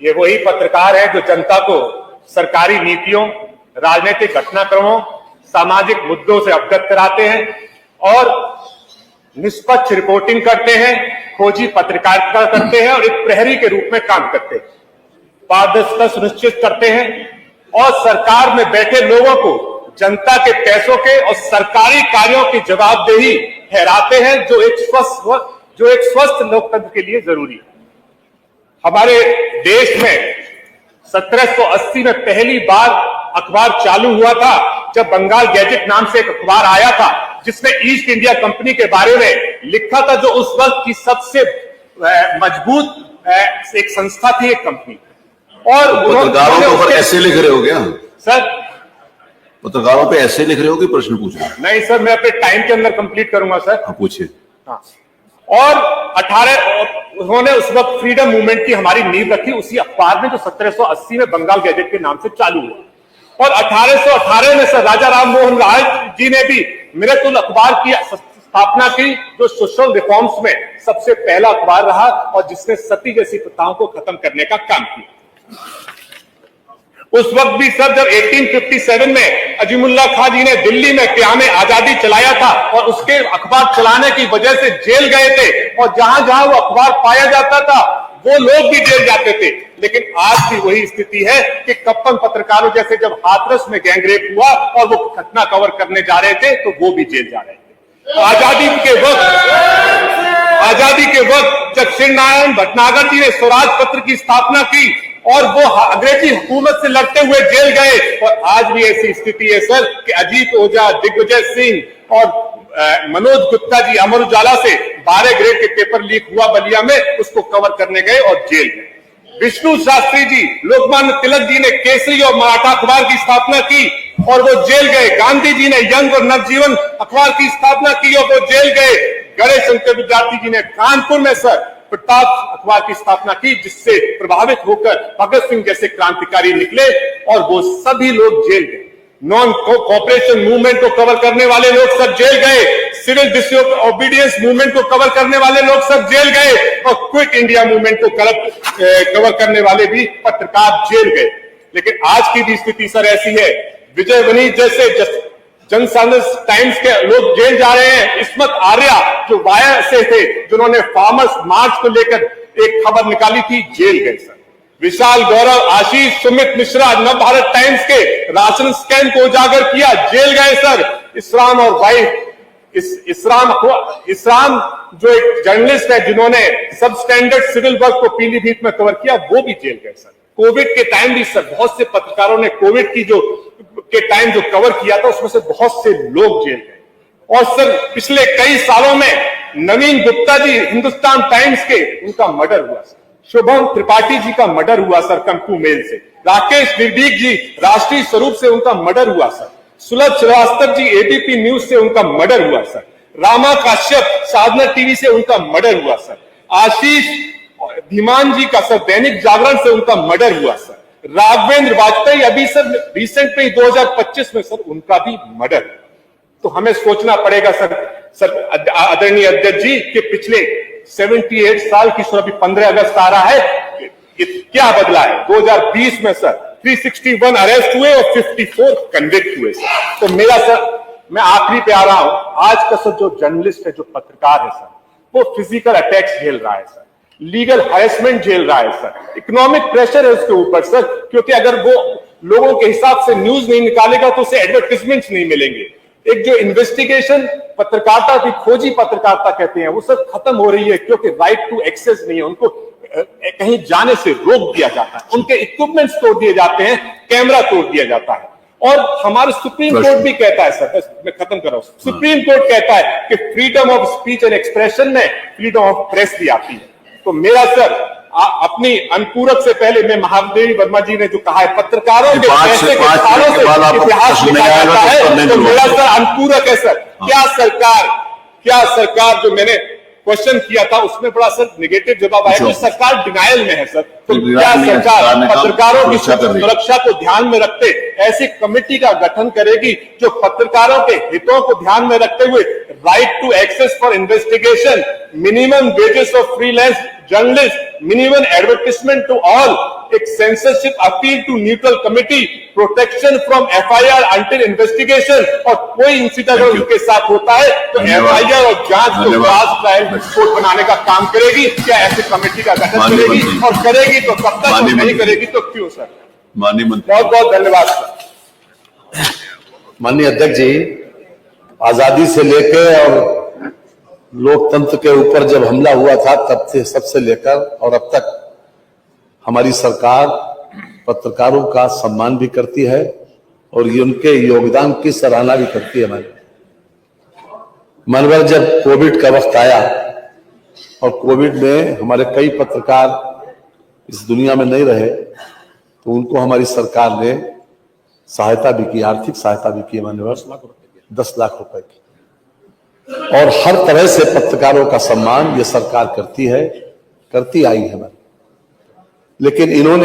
ये वही पत्रकार है जो जनता को सरकारी नीतियों, राजनीतिक घटनाक्रमों, सामाजिक मुद्दों से अवगत कराते हैं और निष्पक्ष रिपोर्टिंग करते हैं, खोजी पत्रकारिता करते हैं और एक प्रहरी के रूप में काम करते हैं, पारदर्शिता सुनिश्चित करते हैं और सरकार में बैठे लोगों को जनता के पैसों के और सरकारी कार्यों की जवाबदेही ठहराते हैं, जो एक स्वस्थ लोकतंत्र के लिए जरूरी है। हमारे देश में 1780 में पहली बार अखबार चालू हुआ था, जब बंगाल गैजेट नाम से एक अखबार आया था, जिसने ईस्ट इंडिया कंपनी के बारे में लिखा था, जो उस वक्त की सबसे मजबूत एक संस्था थी, एक कंपनी। और पत्रकारों के ऊपर ऐसे लिख रहे हो क्या सर? पत्रकारों पे ऐसे लिख रहे हो कि प्रश्न पूछ रहे हो? नहीं सर, मैं अपने टाइम के अंदर कंप्लीट करूंगा सर। हाँ, पूछिए। हाँ। और उन्होंने उस वक्त फ्रीडम मूवमेंट की हमारी नींव रखी उसी अखबार में, जो 1780 में बंगाल गैजेट के नाम से चालू हुआ। और 1818 में सर राजा राम मोहन राय जी ने भी मिरतुल अखबार की स्थापना की, जो सोशल रिफॉर्म्स में सबसे पहला अखबार रहा और जिसने सती जैसी प्रथाओं को खत्म करने का काम किया। उस वक्त भी सर जब 1857 में अजीमुल्ला खां जी ने दिल्ली में क़याम आजादी चलाया था और उसके अखबार चलाने की वजह से जेल गए थे, और जहां जहां वो अखबार पाया जाता था वो लोग भी जेल जाते थे। लेकिन आज भी वही स्थिति है कि कप्पन पत्रकारों जैसे जब हाथरस में गैंगरेप हुआ और वो घटना कवर करने जा रहे थे तो वो भी जेल जा रहे थे। आजादी के वक्त जब श्री नारायण भटनागर जी ने स्वराज पत्र की स्थापना की और वो अंग्रेजी हुकूमत से लड़ते हुए जेल गए, और आज भी ऐसी स्थिति है सर कि अजीत ओझा, दिग्विजय सिंह और मनोज गुप्ता जी अमर उजाला से 12 ग्रेड के पेपर लीक हुआ बलिया में, उसको कवर करने गए और जेल गए। विष्णु शास्त्री जी, लोकमान्य तिलक जी ने केसरी और मराठा अखबार की स्थापना की और वो जेल गए। गांधी जी ने यंग और नवजीवन अखबार की स्थापना की और वो जेल गए। गणेश शंकर विद्यार्थी जी ने कानपुर में सर प्रताप अखबार की स्थापना की, जिससे प्रभावित होकर भगत सिंह जैसे क्रांतिकारी निकले और वो सभी लोग जेल गए। नॉन कोऑपरेशन मूवमेंट को कवर करने वाले लोग सब जेल गए। सिविल डिसओबीडियंस मूवमेंट को कवर करने वाले लोग सब जेल गए और क्विट इंडिया मूवमेंट को कवर करने वाले भी पत्रकार जेल गए। लेकिन आज की भी स्थिति सर ऐसी है। विजय वनीत जैसे जनसाधारण टाइम्स के लोग जेल जा रहे हैं। इस्मत आर्या जो वाया से थे, जिन्होंने फार्मर्स मार्च को लेकर एक खबर निकाली थी, जेल गए सर। विशाल गौरव, आशीष, सुमित मिश्रा नव भारत टाइम्स के राशन स्कैम को उजागर किया, जेल गए सर। इस्राम और वाइफ इस्राम जो एक जर्नलिस्ट है, जिन्होंने सब स्टैंडर्ड सिविल वर्क को पीलीभीत में कवर किया, वो भी जेल गए सर। कोविड के टाइम भी सर बहुत से पत्रकारों ने कोविड की के टाइम जो कवर किया था, उसमें से बहुत से लोग जेल गए। और सर पिछले कई सालों में नवीन गुप्ता जी हिंदुस्तान टाइम्स के, उनका मर्डर हुआ सर। शुभम त्रिपाठी जी का मर्डर हुआ सर कंकु मेल से। राकेश निर्भीक जी राष्ट्रीय स्वरूप से, उनका मर्डर हुआ सर। सुलभ श्रीवास्तव जी एबीपी न्यूज से, उनका मर्डर हुआ सर। रामा काश्यप साधना टीवी से, उनका मर्डर हुआ सर। आशीष धीमान जी का सर दैनिक जागरण से, उनका मर्डर हुआ सर। राघवेंद्र वाजपेयी अभी सर रिसेंट में 2025 में सर उनका भी मर्डर। तो हमें सोचना पड़ेगा सर आदरणीय अध्यक्ष जी कि पिछले 78 साल की सर अभी 15 अगस्त आ रहा है, क्या बदला है। 2020 में सर 361 अरेस्ट हुए और 54 कन्विक्ट हुए सर। तो मेरा सर, मैं आखिरी पे आ रहा हूं। आज का सर जो जर्नलिस्ट है, जो पत्रकार है सर, वो फिजिकल अटैक्स झेल रहा है सर, लीगल हैरेसमेंट झेल रहा है सर, इकोनॉमिक प्रेशर है उसके ऊपर सर, क्योंकि अगर वो लोगों के हिसाब से न्यूज नहीं निकालेगा तो उसे एडवर्टाइजमेंट्स नहीं मिलेंगे। एक जो इन्वेस्टिगेशन पत्रकारिता की, खोजी पत्रकारिता कहते हैं, वो सब खत्म हो रही है, क्योंकि राइट टू एक्सेस नहीं है। उनको कहीं जाने से रोक दिया जाता है, उनके इक्विपमेंट्स तोड़ दिए जाते हैं, कैमरा तोड़ दिया जाता है। और हमारे सुप्रीम कोर्ट भी कहता है सर, मैं खत्म कर रहा हूं, सुप्रीम कोर्ट कहता है कि freedom of speech and expression में फ्रीडम ऑफ प्रेस भी आती है। तो मेरा सर अपनी अनुपूरक से पहले मैं महादेवी वर्मा जी ने जो कहा है, पत्रकारों के पैसे के सालों से इतिहास लिखा जाता है, तो मेरा सर अनुपूरक है सर। क्या सरकार जो मैंने क्वेश्चन किया था उसमें बड़ा सर नेगेटिव जवाब आया, तो सरकार डिनायल में है सर। तो क्या सरकार पत्रकारों की सुरक्षा को ध्यान में रखते ऐसी कमेटी का गठन करेगी जो पत्रकारों के हितों को ध्यान में रखते हुए right to access for investigation, minimum wages of freelance journalist, minimum advertisement to all, एक censorship appeal to neutral committee, protection from FIR until investigation, और कोई इंसिडेंट अगर उनके साथ होता है तो एफआईआर और जांच को फास्ट ट्रायल कोर्ट बनाने का काम करेगी। क्या ऐसी कमेटी का गठन करेगी, और करेगी तो कब तक, और नहीं करेगी तो क्यों सर? माननीय मंत्री। बहुत बहुत धन्यवाद सर। माननीय अध्यक्ष जी, आजादी से लेकर और लोकतंत्र के ऊपर जब हमला हुआ था तब से सबसे लेकर और अब तक हमारी सरकार पत्रकारों का सम्मान भी करती है और ये उनके योगदान की सराहना भी करती है। मनवर जब कोविड का वक्त आया और कोविड में हमारे कई पत्रकार इस दुनिया में नहीं रहे तो उनको हमारी सरकार ने सहायता भी की, आर्थिक सहायता भी की माननीय, 10 लाख रुपए की, और हर तरह से पत्रकारों का सम्मान ये सरकार करती है, करती आई है। लेकिन इन्होंने